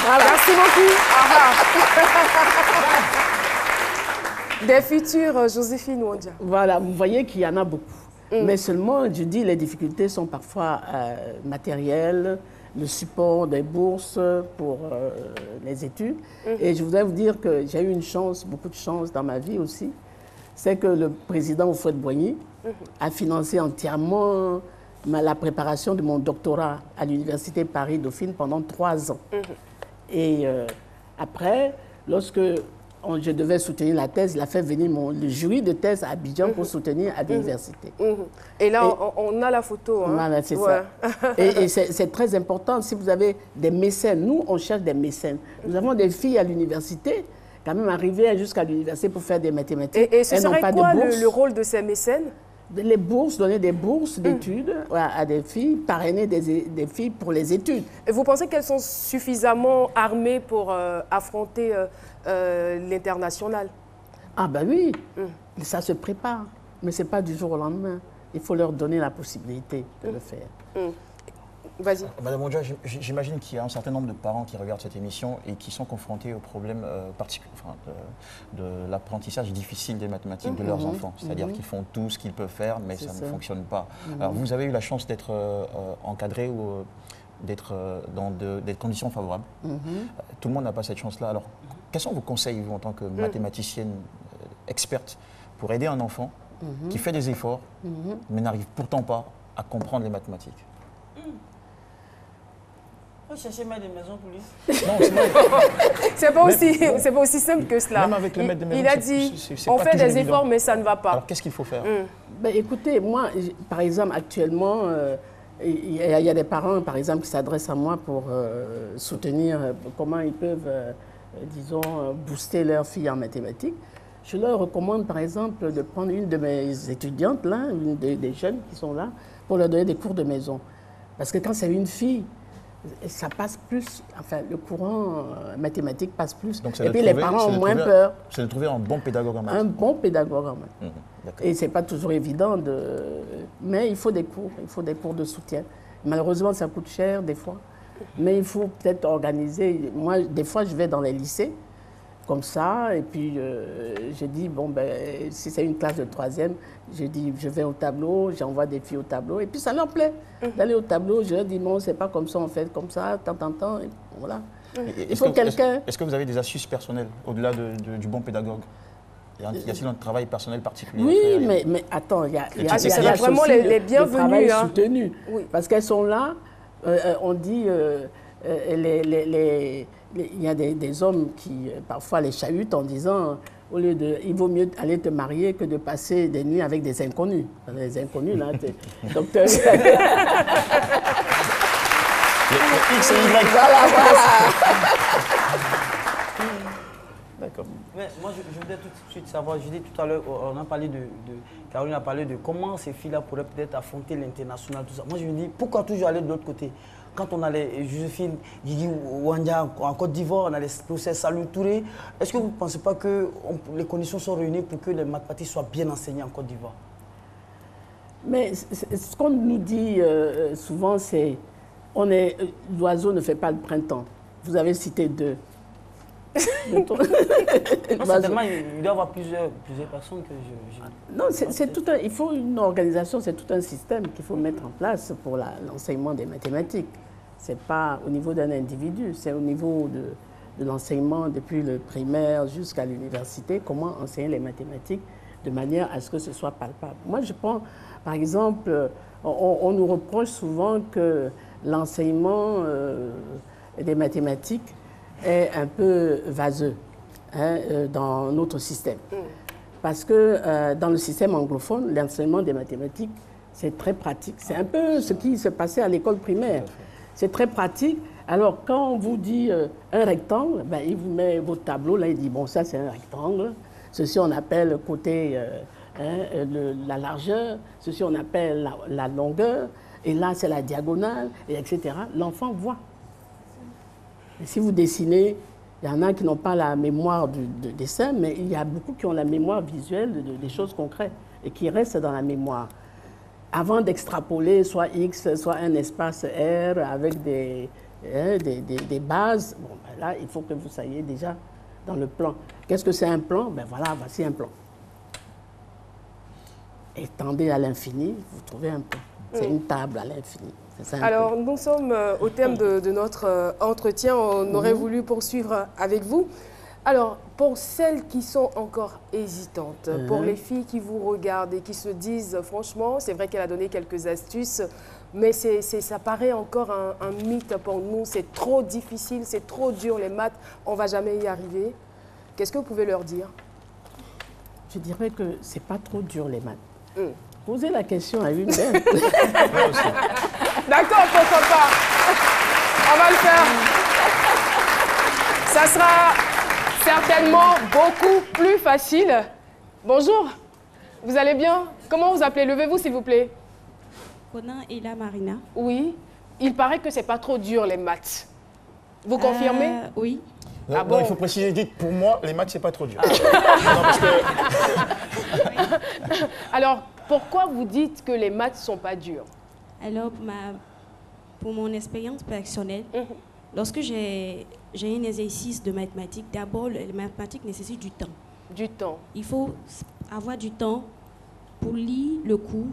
Voilà. Merci beaucoup. Des futures Joséphine Nwandja. Voilà, vous voyez qu'il y en a beaucoup. Mais seulement, je dis, les difficultés sont parfois matérielles, le support des bourses pour les études. Et je voudrais vous dire que j'ai eu une chance, beaucoup de chance dans ma vie aussi. C'est que le président Houphouët-Boigny a financé entièrement la préparation de mon doctorat à l'université Paris-Dauphine pendant 3 ans. Et après, lorsque je devais soutenir la thèse, il a fait venir le jury de thèse à Abidjan pour soutenir à l'université. Et là, on a la photo. Hein? Voilà, c'est ça. Et c'est très important. Si vous avez des mécènes, nous, on cherche des mécènes. Nous avons des filles à l'université, quand même arrivées jusqu'à l'université pour faire des mathématiques. Et ce serait quoi le rôle de ces mécènes? Les bourses, donner des bourses d'études à des filles, parrainer des filles pour les études. Et vous pensez qu'elles sont suffisamment armées pour affronter l'international? Ah ben oui, ça se prépare, mais ce n'est pas du jour au lendemain. Il faut leur donner la possibilité de le faire. Vas-y. Madame Nwandja, j'imagine qu'il y a un certain nombre de parents qui regardent cette émission et qui sont confrontés au problème de l'apprentissage difficile des mathématiques de leurs enfants. C'est-à-dire qu'ils font tout ce qu'ils peuvent faire, mais ça ne fonctionne pas. Alors, vous avez eu la chance d'être encadré ou d'être dans des conditions favorables. Tout le monde n'a pas cette chance-là. Alors, quels sont vos conseils, vous, en tant que mathématicienne experte, pour aider un enfant qui fait des efforts, mais n'arrive pourtant pas à comprendre les mathématiques? Faut chercher maître de maison pour lui. Non, c'est pas aussi simple que cela. Même avec le maître de maison, il a dit, on fait des efforts, mais ça ne va pas. Alors, qu'est-ce qu'il faut faire? Ben, écoutez, moi, par exemple, actuellement, il y a des parents, par exemple, qui s'adressent à moi pour soutenir comment ils peuvent, disons, booster leur fille en mathématiques. Je leur recommande, par exemple, de prendre une de mes étudiantes, là, une des jeunes qui sont là, pour leur donner des cours de maison. Parce que quand c'est une fille, ça passe plus, enfin, le courant mathématique passe plus. Donc, et puis les parents ont moins peur. C'est de trouver un bon pédagogue en maths. Un bon pédagogue en maths. Et ce n'est pas toujours évident, mais il faut des cours de soutien. Malheureusement, ça coûte cher des fois, mais il faut peut-être organiser. Moi, des fois, je vais dans les lycées, comme ça, et puis je dis, bon, ben, si c'est une classe de 3e, je dis, je vais au tableau, j'envoie des filles au tableau, et puis ça leur plaît d'aller au tableau. Je leur dis, non, c'est pas comme ça, on fait comme ça, tant, et voilà. Il faut quelqu'un... Est-ce que vous avez des astuces personnelles, au-delà du bon pédagogue? Y a-t-il un travail personnel particulier? Oui, mais attends, il y a vraiment les bienvenus. Le travail soutenu, parce qu'elles sont là, on dit... il y a des hommes qui, parfois, les chahutent en disant, il vaut mieux aller te marier que de passer des nuits avec des inconnus. Les inconnus, là, docteur... X et Y. Voilà. D'accord. Mais moi, je voudrais tout de suite savoir, je dis tout à l'heure, Caroline a parlé de comment ces filles-là pourraient peut-être affronter l'international, tout ça. Moi, je me dis, pourquoi toujours aller de l'autre côté? Quand on a les Joséphine Guigui Nwandja en Côte d'Ivoire, on a les professeurs Salou Touré, est-ce que vous ne pensez pas que les conditions sont réunies pour que les mathématiques soient bien enseignées en Côte d'Ivoire? Mais ce qu'on nous dit souvent, c'est l'oiseau ne fait pas le printemps. Vous avez cité 2. Non, certainement, il doit y avoir plusieurs personnes que je... Non, c'est tout il faut une organisation, c'est tout un système qu'il faut mettre en place pour l'enseignement des mathématiques. Ce n'est pas au niveau d'un individu, c'est au niveau de l'enseignement depuis le primaire jusqu'à l'université, comment enseigner les mathématiques de manière à ce que ce soit palpable. Moi, je prends, par exemple, on nous reproche souvent que l'enseignement des mathématiques est un peu vaseux dans notre système. Parce que dans le système anglophone, l'enseignement des mathématiques, c'est très pratique. C'est un peu ce qui se passait à l'école primaire. C'est très pratique. Alors, quand on vous dit un rectangle, ben, il vous met votre tableau, là, il dit, bon, ça, c'est un rectangle. Ceci, on appelle le côté, la largeur. Ceci, on appelle la longueur. Et là, c'est la diagonale, et etc. L'enfant voit. Et si vous dessinez, il y en a qui n'ont pas la mémoire de dessin, mais il y a beaucoup qui ont la mémoire visuelle des choses concrètes et qui restent dans la mémoire. Avant d'extrapoler soit X, soit un espace R avec des bases, bon, ben là, il faut que vous soyez déjà dans le plan. Qu'est-ce que c'est un plan? Ben voilà, voici un plan. Étendez à l'infini, vous trouvez un plan. C'est une table à l'infini. Alors, nous sommes au thème de notre entretien. On aurait voulu poursuivre avec vous. Alors, pour celles qui sont encore hésitantes, pour les filles qui vous regardent et qui se disent, franchement, c'est vrai qu'elle a donné quelques astuces, mais ça paraît encore un mythe pour nous. C'est trop difficile, c'est trop dur les maths, on ne va jamais y arriver. Qu'est-ce que vous pouvez leur dire? Je dirais que ce n'est pas trop dur les maths. Posez la question à une d'elles. D'accord, pourquoi pas. On va le faire. Ça sera certainement beaucoup plus facile. Bonjour, vous allez bien? Comment vous appelez? Levez-vous, s'il vous plaît. Conan et la Marina. Oui, il paraît que c'est pas trop dur, les maths. Vous confirmez? Oui. Non, bon? il faut préciser, dites, pour moi, les maths, c'est pas trop dur. Non, parce que... Alors, pourquoi vous dites que les maths sont pas durs? Alors, pour mon expérience personnelle, lorsque j'ai un exercice de mathématiques, d'abord, les mathématiques nécessitent du temps. Du temps. Il faut avoir du temps pour lire le cours,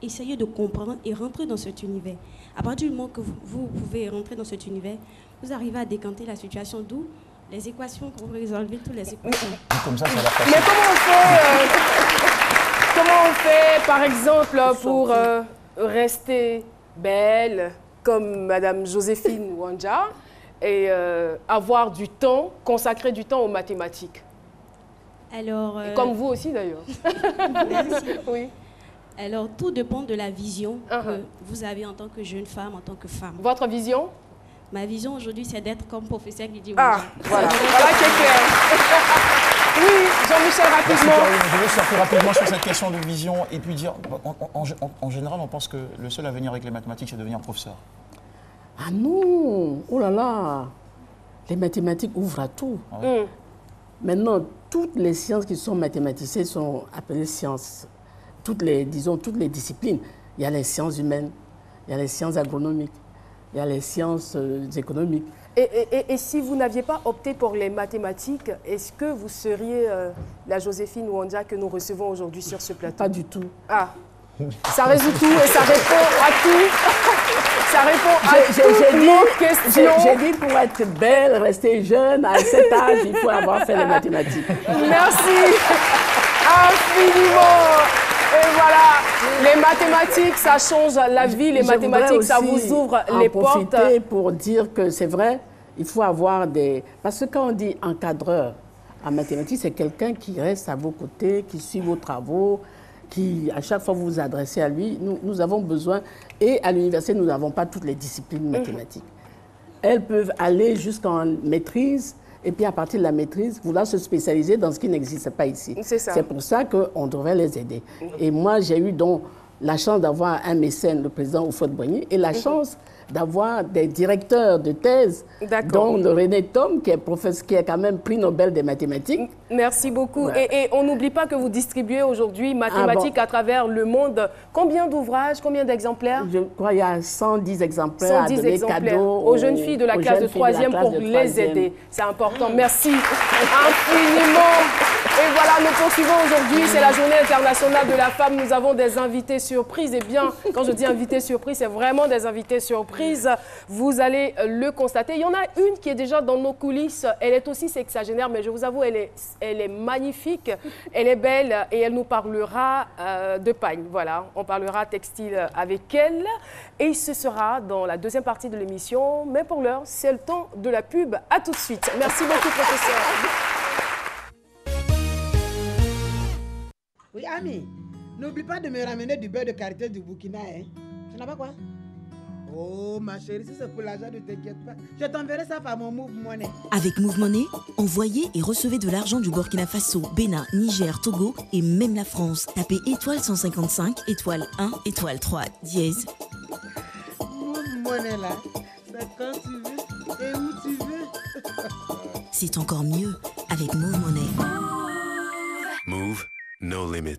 essayer de comprendre et rentrer dans cet univers. À partir du moment que vous pouvez rentrer dans cet univers, vous arrivez à décanter la situation, d'où les équations, pour résolver toutes les équations. Comme ça, ça va passer. Mais comment on fait, par exemple, pour rester belle, comme Madame Joséphine Wanja, et avoir du temps, consacrer du temps aux mathématiques? Alors, comme vous aussi, d'ailleurs. Merci. Oui. Alors, tout dépend de la vision que vous avez en tant que jeune femme, en tant que femme. Votre vision? Ma vision aujourd'hui, c'est d'être comme professeur Lydie Wanja. Voilà. Voilà qui est clair. Oui, Jean-Michel, rapidement. Je vais sortir rapidement sur cette question de vision et puis dire, en général, on pense que le seul avenir avec les mathématiques, c'est devenir professeur. Ah non, oh là là, les mathématiques ouvrent à tout. Maintenant, toutes les sciences qui sont mathématiciennes sont appelées sciences. Toutes les disciplines. Il y a les sciences humaines, il y a les sciences agronomiques, il y a les sciences économiques. Et si vous n'aviez pas opté pour les mathématiques, est-ce que vous seriez la Joséphine Wanja que nous recevons aujourd'hui sur ce plateau? Pas du tout. Ah, ça résout tout et ça répond à tout. Ça répond à toutes nos questions. J'ai dit pour être belle, rester jeune, à cet âge, il faut avoir fait les mathématiques. Merci infiniment. Et voilà, les mathématiques, ça change la vie. Les mathématiques, ça vous ouvre les portes. En profiter pour dire que c'est vrai, il faut avoir des... Parce que quand on dit encadreur en mathématiques, c'est quelqu'un qui reste à vos côtés, qui suit vos travaux, qui, à chaque fois, vous vous adressez à lui. Nous avons besoin... Et à l'université, nous n'avons pas toutes les disciplines mathématiques. Elles peuvent aller jusqu'en maîtrise. Et puis, à partir de la maîtrise, vouloir se spécialiser dans ce qui n'existe pas ici. C'est pour ça qu'on devrait les aider. Et moi, j'ai eu donc la chance d'avoir un mécène, le président Houphouët-Boigny, et la chance d'avoir des directeurs de thèse, dont le René Thom, qui est professeur, qui est quand même prix Nobel des mathématiques. Merci beaucoup. Ouais. Et on n'oublie pas que vous distribuez aujourd'hui mathématiques à travers le monde. Combien d'ouvrages, combien d'exemplaires? Je crois qu'il y a 110 exemplaires 110 à donner exemplaires cadeaux aux jeunes filles de la classe de 3e pour les aider. C'est important. Merci infiniment. Et voilà, nous poursuivons aujourd'hui. C'est la journée internationale de la femme. Nous avons des invités surprises. Et bien, quand je dis invités surprises, c'est vraiment des invités surprises. Vous allez le constater. Il y en a une qui est déjà dans nos coulisses. Elle est aussi sexagénaire, mais je vous avoue, elle est magnifique. Elle est belle et elle nous parlera de pagne. Voilà, on parlera textile avec elle. Et ce sera dans la deuxième partie de l'émission. Mais pour l'heure, c'est le temps de la pub. À tout de suite. Merci beaucoup, professeur. Ami, n'oublie pas de me ramener du beurre de karité du Burkina, hein. Tu n'as pas quoi? Oh, ma chérie, si c'est pour l'argent, ne t'inquiète pas. Je t'enverrai ça par mon Move Money. Avec Move Money, envoyez et recevez de l'argent du Burkina Faso, Bénin, Niger, Togo et même la France. Tapez étoile 155, étoile 1, étoile 3, dièse. Move Money, là, c'est quand tu veux et où tu veux. C'est encore mieux avec Move Money. Move, no limit.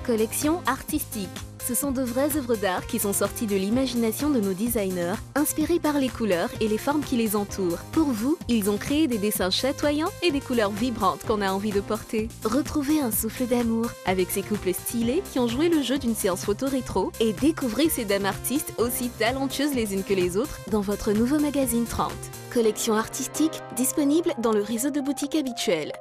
Collection artistique. Ce sont de vraies œuvres d'art qui sont sorties de l'imagination de nos designers, inspirées par les couleurs et les formes qui les entourent. Pour vous, ils ont créé des dessins chatoyants et des couleurs vibrantes qu'on a envie de porter. Retrouvez un souffle d'amour avec ces couples stylés qui ont joué le jeu d'une séance photo rétro et découvrez ces dames artistes aussi talentueuses les unes que les autres dans votre nouveau magazine 30. Collection artistique disponible dans le réseau de boutiques habituelles.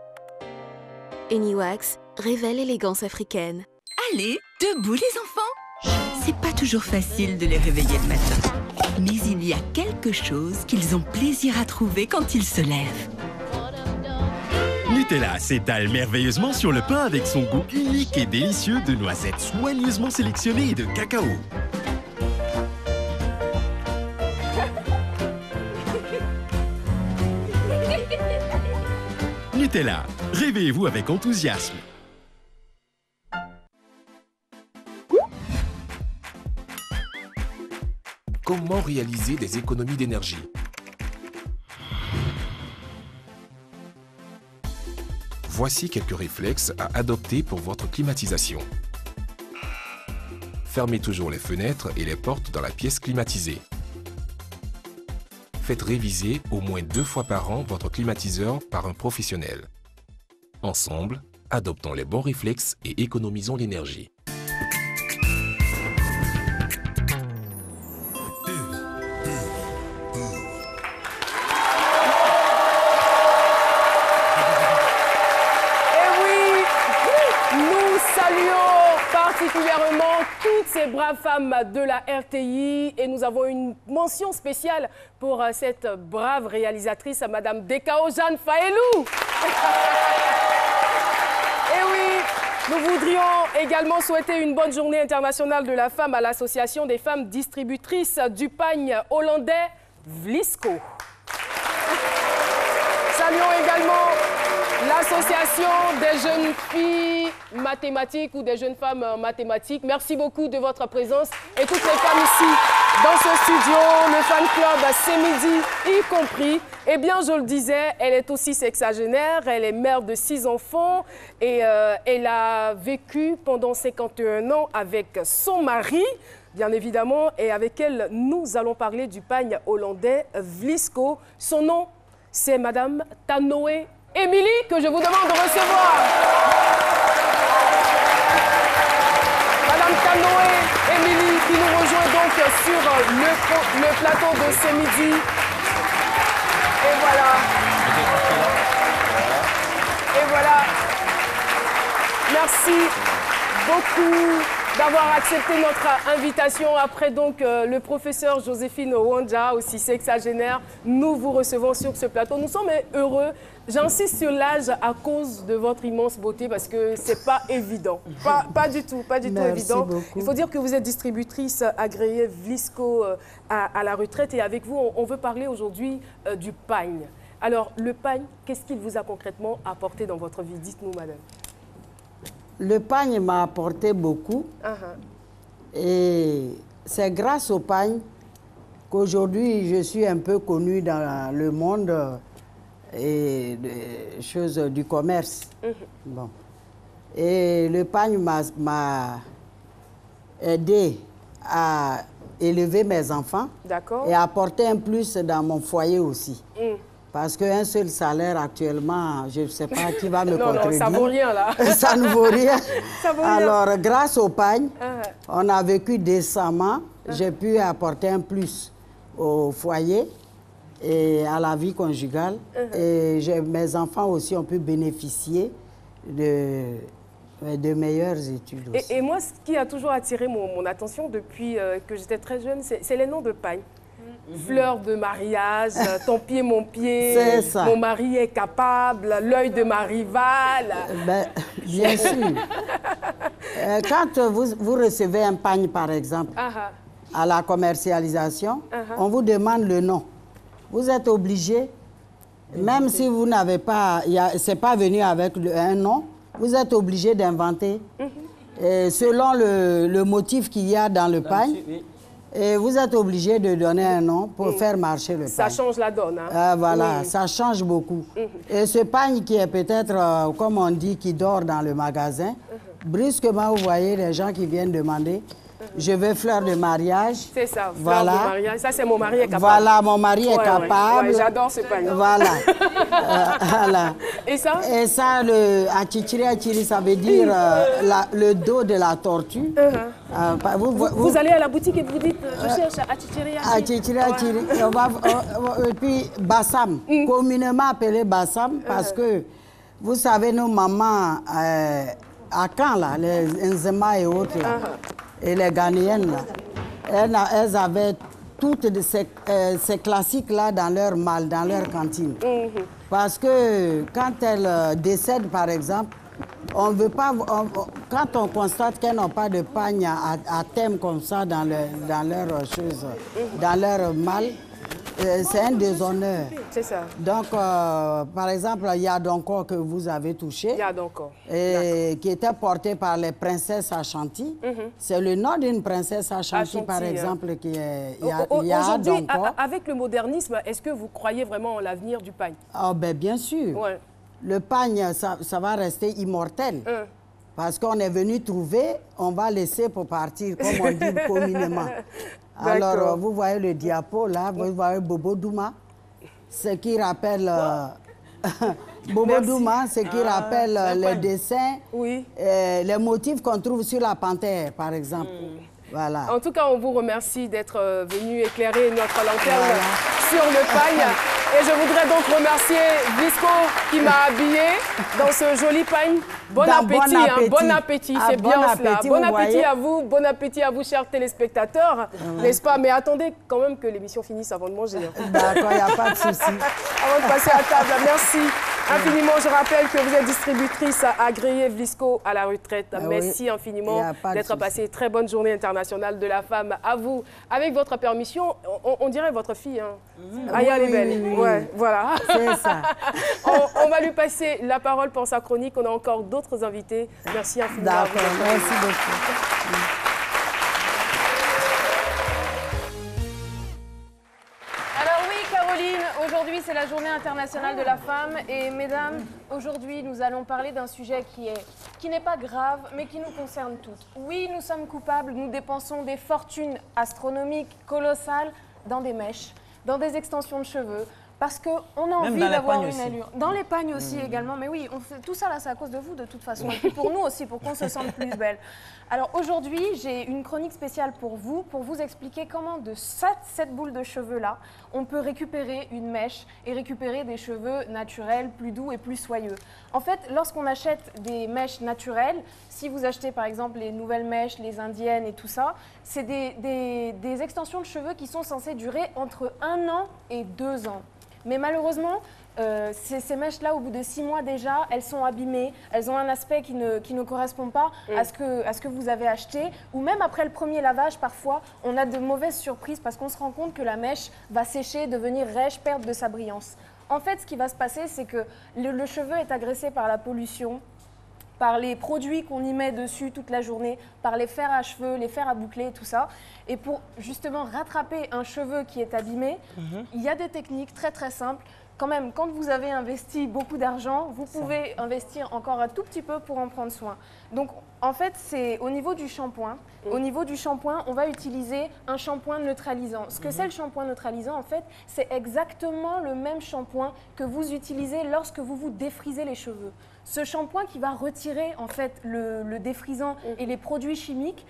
Anywax révèle l'élégance africaine. Allez, debout les enfants! C'est pas toujours facile de les réveiller le matin. Mais il y a quelque chose qu'ils ont plaisir à trouver quand ils se lèvent. Nutella s'étale merveilleusement sur le pain avec son goût unique et délicieux de noisettes soigneusement sélectionnées et de cacao. Nutella, réveillez-vous avec enthousiasme. Comment réaliser des économies d'énergie? Voici quelques réflexes à adopter pour votre climatisation. Fermez toujours les fenêtres et les portes dans la pièce climatisée. Faites réviser au moins 2 fois par an votre climatiseur par un professionnel. Ensemble, adoptons les bons réflexes et économisons l'énergie. Particulièrement toutes ces braves femmes de la RTI et nous avons une mention spéciale pour cette brave réalisatrice, Madame Dekao Jeanne Faelou. Et oui, nous voudrions également souhaiter une bonne journée internationale de la femme à l'Association des femmes distributrices du pagne hollandais Vlisco. Saluons également l'association des jeunes filles mathématiques ou des jeunes femmes mathématiques. Merci beaucoup de votre présence et toutes les femmes ici dans ce studio, le fan club C'est Midi y compris. Eh bien, je le disais, elle est aussi sexagénaire, elle est mère de 6 enfants et elle a vécu pendant 51 ans avec son mari, bien évidemment, et avec elle, nous allons parler du pagne hollandais Vlisco. Son nom, c'est Madame Tanoé Émilie, que je vous demande de recevoir. Madame Tanoé Émilie, qui nous rejoint donc sur le plateau de ce midi. Et voilà. Et voilà. Merci beaucoup d'avoir accepté notre invitation. Après donc le professeur Joséphine Ouandja, aussi sexagénaire, nous vous recevons sur ce plateau. Nous sommes heureux. J'insiste sur l'âge à cause de votre immense beauté parce que c'est pas évident. Pas du tout évident. Beaucoup. Il faut dire que vous êtes distributrice agréée Vlisco à la retraite et avec vous, on veut parler aujourd'hui du pagne. Alors, le pagne, qu'est-ce qu'il vous a concrètement apporté dans votre vie? Dites-nous, madame. Le pagne m'a apporté beaucoup. Et c'est grâce au pagne qu'aujourd'hui, je suis un peu connue dans le monde et des choses du commerce. Bon. Et le pagne m'a aidé à élever mes enfants et à apporter un plus dans mon foyer aussi. Parce qu'un seul salaire actuellement, je ne sais pas qui va me contredire. Non, ça ne vaut rien là. Ça ne vaut rien. Ça vaut Alors, rien. grâce au pagne, on a vécu décemment. J'ai pu apporter un plus au foyer et à la vie conjugale. Et mes enfants aussi ont pu bénéficier de meilleures études aussi. Et moi, ce qui a toujours attiré mon attention depuis que j'étais très jeune, c'est les noms de pagne. Fleur de mariage, ton pied, mon pied, c'est ça. Mon mari est capable, l'œil de ma rivale. Ben, bien sûr. Quand vous recevez un pagne, par exemple, à la commercialisation, on vous demande le nom. Vous êtes obligé, même si vous n'avez pas, c'est pas venu avec un nom, vous êtes obligé d'inventer selon le motif qu'il y a dans le pagne. Et vous êtes obligé de donner un nom pour faire marcher le pagne. Ça change la donne. Hein? Voilà, ça change beaucoup. Et ce pagne qui est peut-être, comme on dit, qui dort dans le magasin, brusquement, vous voyez les gens qui viennent demander, je veux fleur de mariage. C'est ça, fleur de mariage. Ça, c'est mon mari est capable. Voilà, mon mari est capable. Ouais, j'adore ce pagne. Voilà. Voilà. Et ça? Et ça, le achiri, ça veut dire le dos de la tortue. Vous allez à la boutique et vous dites, je cherche achiri. Et puis, bassam, communément appelé bassam, parce que, vous savez, nos mamans, à Caen, là, les Nzema et autres, là, et les Ghanéennes, là, elles avaient toutes ces classiques-là dans leur malle, dans leur cantine. Parce que quand elles décèdent, par exemple, on veut pas, quand on constate qu'elles n'ont pas de pagne à thème comme ça dans leur chose, dans leur malle, c'est un déshonneur. C'est ça. Donc, par exemple, il y a Donko que vous avez touché. Il y a Donko. Qui était porté par les princesses Ashanti. C'est le nom d'une princesse Ashanti, par exemple, qui est... Aujourd'hui, avec le modernisme, est-ce que vous croyez vraiment en l'avenir du pagne? Ah, ben, bien sûr. Ouais. Le pagne, ça va rester immortel. Parce qu'on est venu trouver, on va laisser pour partir, comme on dit communément. Alors, vous voyez le diapo, là, vous voyez Bobo Douma, ce qui rappelle... Bobo Douma, ce qui rappelle les dessins, les motifs qu'on trouve sur la panthère, par exemple. Voilà. En tout cas, on vous remercie d'être venu éclairer notre lanterne sur le pagne. Et je voudrais donc remercier Vlisco qui m'a habillé dans ce joli pagne. Bon appétit, bon appétit, c'est bien cela. Bon appétit à vous, chers téléspectateurs, n'est-ce pas? Mais attendez quand même que l'émission finisse avant de manger. D'accord, il n'y a pas de souci. Avant de passer à table, merci infiniment. Je rappelle que vous êtes distributrice agréée Vlisco à la retraite. Merci infiniment d'être passé. Très bonne journée internationale de la femme à vous. Avec votre permission, on dirait votre fille. Aya, elle est belle. Ouais, voilà. C'est ça. On va lui passer la parole pour sa chronique. On a encore d'autres invités. Merci infiniment. D'accord, merci beaucoup. Alors oui, Caroline, aujourd'hui c'est la journée internationale de la femme et mesdames, aujourd'hui nous allons parler d'un sujet qui n'est pas grave mais qui nous concerne toutes. Oui, nous sommes coupables, nous dépensons des fortunes astronomiques, colossales dans des mèches, dans des extensions de cheveux, parce qu'on a envie d'avoir une allure. Dans les pagnes aussi également, mais oui, on fait tout ça là, c'est à cause de vous de toute façon. Et puis pour nous aussi, pour qu'on se sente plus belle. Alors aujourd'hui, j'ai une chronique spéciale pour vous expliquer comment de cette boule de cheveux là, on peut récupérer une mèche et récupérer des cheveux naturels, plus doux et plus soyeux. En fait, lorsqu'on achète des mèches naturelles, si vous achetez par exemple les nouvelles mèches, les indiennes et tout ça, c'est des extensions de cheveux qui sont censées durer entre 1 an et 2 ans. Mais malheureusement, ces mèches-là, au bout de 6 mois déjà, elles sont abîmées, elles ont un aspect qui ne correspond pas à ce que vous avez acheté. Ou même après le premier lavage, parfois, on a de mauvaises surprises parce qu'on se rend compte que la mèche va sécher, devenir rêche, perdre de sa brillance. En fait, ce qui va se passer, c'est que le cheveu est agressé par la pollution, par les produits qu'on y met dessus toute la journée, par les fers à cheveux, les fers à boucler et tout ça. Et pour justement rattraper un cheveu qui est abîmé, il y a des techniques très très simples. Quand même, quand vous avez investi beaucoup d'argent, vous pouvez investir encore un tout petit peu pour en prendre soin. Donc en fait, c'est au niveau du shampoing. Au niveau du shampoing, on va utiliser un shampoing neutralisant. Ce que c'est le shampoing neutralisant, en fait, c'est exactement le même shampoing que vous utilisez lorsque vous vous défrisez les cheveux. Ce shampoing qui va retirer en fait le défrisant et les produits chimiques,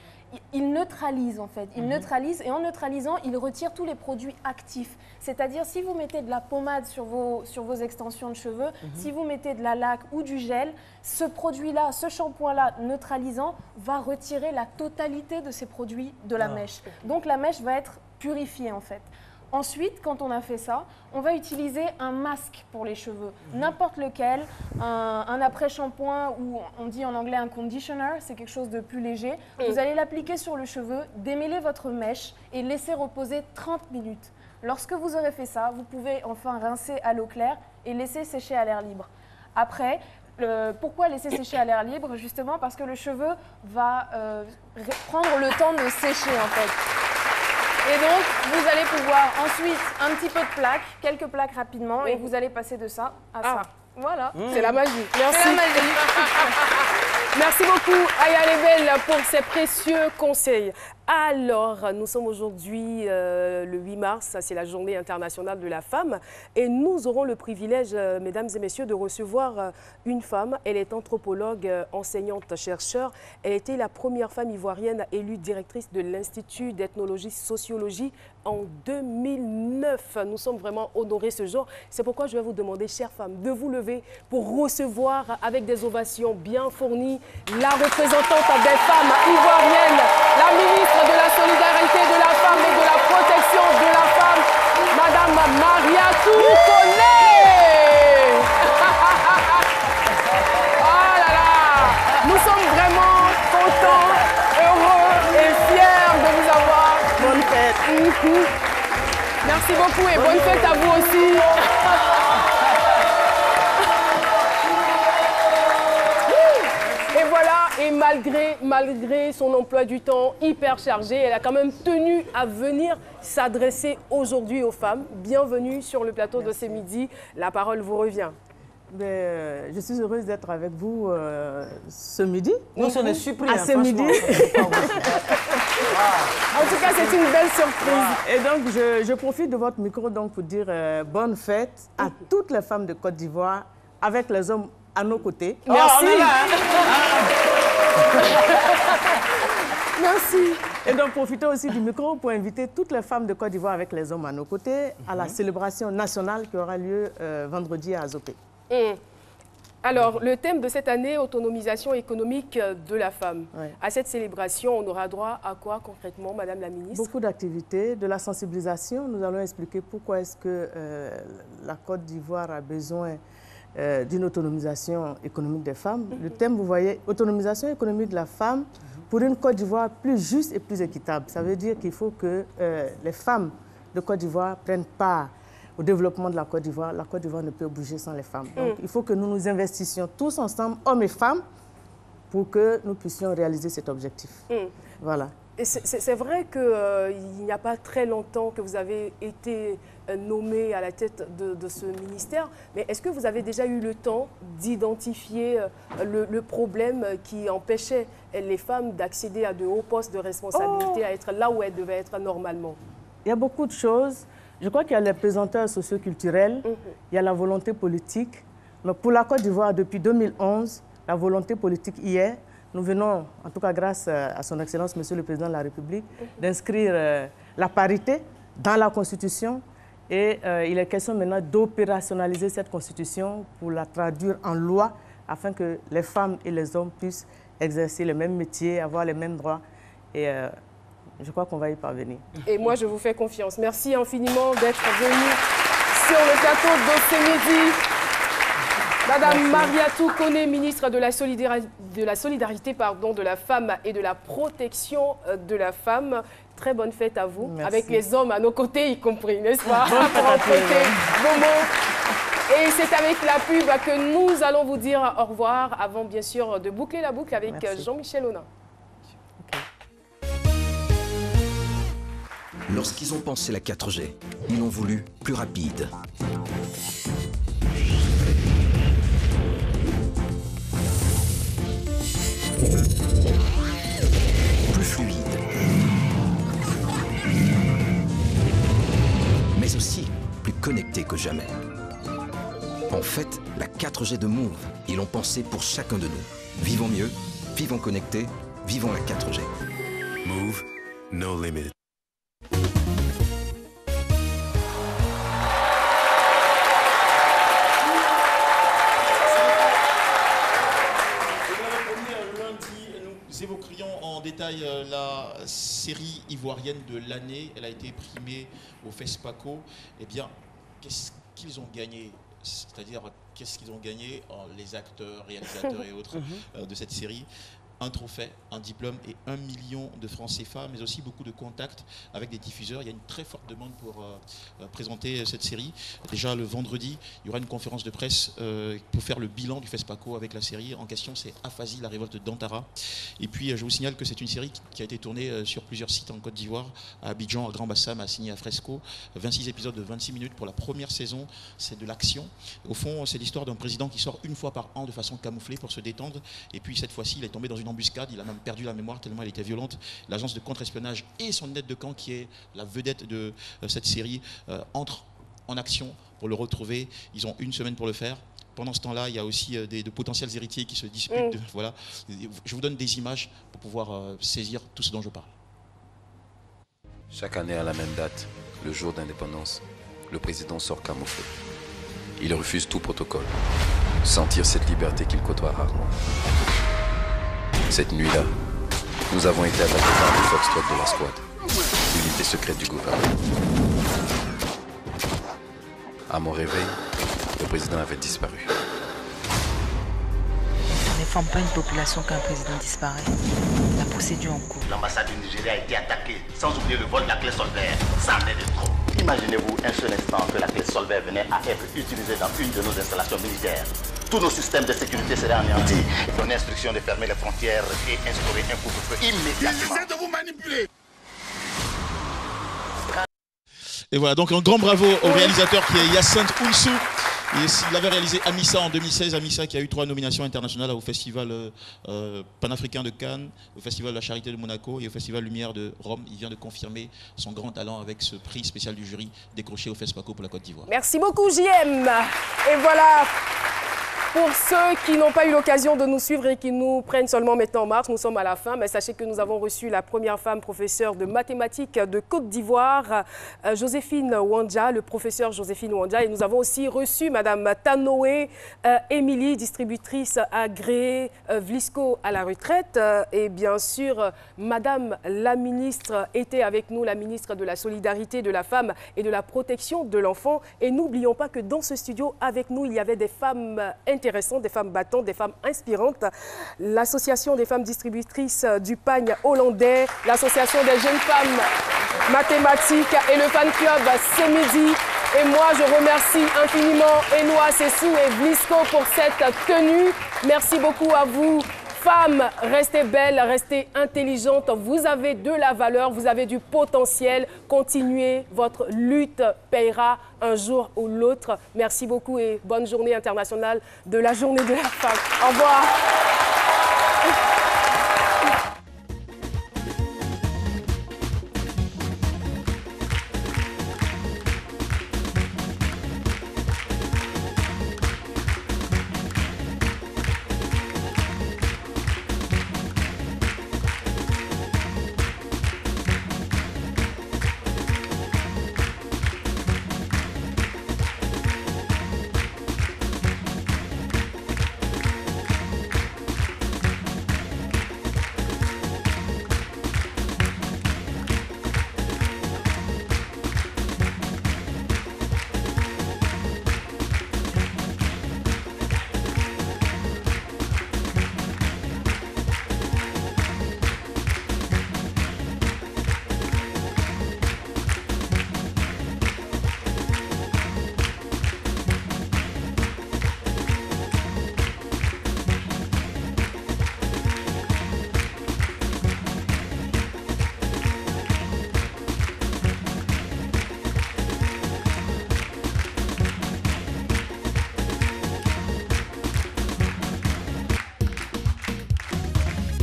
il neutralise en fait. Il neutralise et en neutralisant, il retire tous les produits actifs. C'est-à-dire si vous mettez de la pommade sur vos extensions de cheveux, si vous mettez de la laque ou du gel, ce produit-là, ce shampoing-là neutralisant va retirer la totalité de ces produits de la mèche. Donc la mèche va être purifiée en fait. Ensuite, quand on a fait ça, on va utiliser un masque pour les cheveux, n'importe lequel, un après-shampoing ou on dit en anglais un conditioner, c'est quelque chose de plus léger. Vous allez l'appliquer sur le cheveu, démêler votre mèche et laisser reposer 30 minutes. Lorsque vous aurez fait ça, vous pouvez enfin rincer à l'eau claire et laisser sécher à l'air libre. Après, pourquoi laisser sécher à l'air libre? Justement parce que le cheveu va prendre le temps de sécher en fait. Et donc, vous allez pouvoir ensuite un petit peu de plaques, quelques plaques rapidement, et vous allez passer de ça à ça. Voilà. C'est la magie. Merci. C'est la magie. Merci beaucoup, Aya Lebel, pour ces précieux conseils. Alors, nous sommes aujourd'hui le 8 mars, c'est la journée internationale de la femme. Et nous aurons le privilège, mesdames et messieurs, de recevoir une femme. Elle est anthropologue, enseignante, chercheur. Elle était la première femme ivoirienne élue directrice de l'Institut d'ethnologie sociologie en 2009. Nous sommes vraiment honorés ce jour. C'est pourquoi je vais vous demander, chères femmes, de vous lever pour recevoir avec des ovations bien fournies la représentante des femmes ivoiriennes, la ministre de la solidarité de la femme et de la protection de la femme, Madame Mariatou Koné. Oh là là, nous sommes vraiment contents, heureux et fiers de vous avoir. Bonne fête. Merci beaucoup et bonne fête à vous aussi. Et voilà, et malgré son emploi du temps hyper chargé, elle a quand même tenu à venir s'adresser aujourd'hui aux femmes. Bienvenue sur le plateau de ce midi. La parole vous revient. Je suis heureuse d'être avec vous ce midi. Nous, on est surpris. À ce midi. En tout cas, c'est une belle surprise. Et donc, je profite de votre micro donc, pour dire bonne fête à toutes les femmes de Côte d'Ivoire, avec les hommes à nos côtés. Merci. Merci. Et donc, profitez aussi du micro pour inviter toutes les femmes de Côte d'Ivoire avec les hommes à nos côtés à la célébration nationale qui aura lieu vendredi à Azopé. Alors, le thème de cette année, autonomisation économique de la femme. Ouais. À cette célébration, on aura droit à quoi concrètement, Madame la Ministre? Beaucoup d'activités, de la sensibilisation. Nous allons expliquer pourquoi est-ce que la Côte d'Ivoire a besoin d'une autonomisation économique des femmes. Le thème, vous voyez, autonomisation économique de la femme pour une Côte d'Ivoire plus juste et plus équitable. Ça veut dire qu'il faut que les femmes de Côte d'Ivoire prennent part au développement de la Côte d'Ivoire. La Côte d'Ivoire ne peut bouger sans les femmes. Donc, il faut que nous nous investissions tous ensemble, hommes et femmes, pour que nous puissions réaliser cet objectif. Voilà. C'est vrai qu'il n'y a pas très longtemps que vous avez été nommé à la tête de ce ministère, mais est-ce que vous avez déjà eu le temps d'identifier le problème qui empêchait les femmes d'accéder à de hauts postes de responsabilité, à être là où elles devaient être normalement? Il y a beaucoup de choses. Je crois qu'il y a les pesanteurs socioculturels, il y a la volonté politique. Mais pour la Côte d'Ivoire, depuis 2011, la volonté politique y est. Nous venons, en tout cas grâce à son Excellence, Monsieur le Président de la République, d'inscrire la parité dans la Constitution. Et il est question maintenant d'opérationnaliser cette Constitution pour la traduire en loi afin que les femmes et les hommes puissent exercer les mêmes métiers, avoir les mêmes droits. Et je crois qu'on va y parvenir. Et moi, je vous fais confiance. Merci infiniment d'être venu sur le plateau de ce midi. Madame Mariatou Koné, ministre de la solidarité, de la femme et de la protection de la femme. Très bonne fête à vous, avec les hommes à nos côtés y compris, n'est-ce pas? Pour emprunter vos mots. Et c'est avec la pub que nous allons vous dire au revoir, avant bien sûr de boucler la boucle avec Jean-Michel Onin. Lorsqu'ils ont pensé la 4G, ils ont voulu plus rapide. Plus fluide. Mais aussi plus connecté que jamais. En fait, la 4G de Move, ils l'ont pensé pour chacun de nous. Vivons mieux, vivons connectés, vivons la 4G. Move, no limit. Évoquerions en en détail la série ivoirienne de l'année. Elle a été primée au FESPACO. Eh bien, qu'est-ce qu'ils ont gagné? C'est-à-dire, qu'est-ce qu'ils ont gagné, les acteurs, réalisateurs et autres de cette série? Un trophée, un diplôme et 1 million de francs CFA, mais aussi beaucoup de contacts avec des diffuseurs. Il y a une très forte demande pour présenter cette série. Déjà le vendredi, il y aura une conférence de presse pour faire le bilan du FESPACO avec la série. En question, c'est Aphasie, la révolte d'Antara. Et puis, je vous signale que c'est une série qui a été tournée sur plusieurs sites en Côte d'Ivoire, à Abidjan, à Grand Bassam, à Signé, à Fresco. 26 épisodes de 26 minutes pour la première saison. C'est de l'action. Au fond, c'est l'histoire d'un président qui sort une fois par an de façon camouflée pour se détendre. Et puis, cette fois-ci, il est tombé dans une embuscade, il a même perdu la mémoire tellement elle était violente. L'agence de contre-espionnage et son aide de camp, qui est la vedette de cette série, entrent en action pour le retrouver. Ils ont 1 semaine pour le faire. Pendant ce temps-là, il y a aussi de potentiels héritiers qui se disputent. Voilà. Je vous donne des images pour pouvoir saisir tout ce dont je parle. Chaque année à la même date, le jour d'indépendance, le président sort camouflé. Il refuse tout protocole. Sentir cette liberté qu'il côtoie rarement. Cette nuit-là, nous avons été attaqués par le Foxtrot de la squad, l'unité secrète du gouvernement. À mon réveil, le président avait disparu. On ne forme pas une population quand un président disparaît. La procédure en cours. L'ambassade du Nigeria a été attaquée, sans oublier le vol de la clé Solvay. Ça en est de trop. Imaginez-vous un seul instant que la clé Solvay venait à être utilisée dans une de nos installations militaires. Tous nos systèmes de sécurité seraient anéantis. Donner instruction de fermer les frontières et instaurer un couvre-feu immédiatement. Ils essaient de vous manipuler. Et voilà, donc un grand bravo au réalisateur qui est Hyacinthe Ounsou. Il avait réalisé Amissa en 2016, Amissa qui a eu 3 nominations internationales au Festival panafricain de Cannes, au Festival de la Charité de Monaco et au Festival Lumière de Rome. Il vient de confirmer son grand talent avec ce prix spécial du jury décroché au FESPACO pour la Côte d'Ivoire. Merci beaucoup JM. Et voilà, pour ceux qui n'ont pas eu l'occasion de nous suivre et qui nous prennent seulement maintenant en marche, nous sommes à la fin, mais sachez que nous avons reçu la première femme professeure de mathématiques de Côte d'Ivoire, Joséphine Ouandja, le professeur Joséphine Ouandja, et nous avons aussi reçu Madame Tanoé Émilie, distributrice agréée Vlisco à la retraite, et bien sûr Madame la ministre était avec nous, la ministre de la Solidarité, de la Femme et de la Protection de l'Enfant. Et n'oublions pas que dans ce studio avec nous, il y avait des femmes intéressantes, des femmes battantes, des femmes inspirantes. L'association des femmes distributrices du pagne hollandais, l'association des jeunes femmes mathématiques et le fan club Semidi. Et moi, je remercie infiniment Enoa Sessou et Vlisco pour cette tenue. Merci beaucoup à vous. Femmes, restez belles, restez intelligentes, vous avez de la valeur, vous avez du potentiel. Continuez, votre lutte payera un jour ou l'autre. Merci beaucoup et bonne journée internationale de la journée de la femme. Au revoir.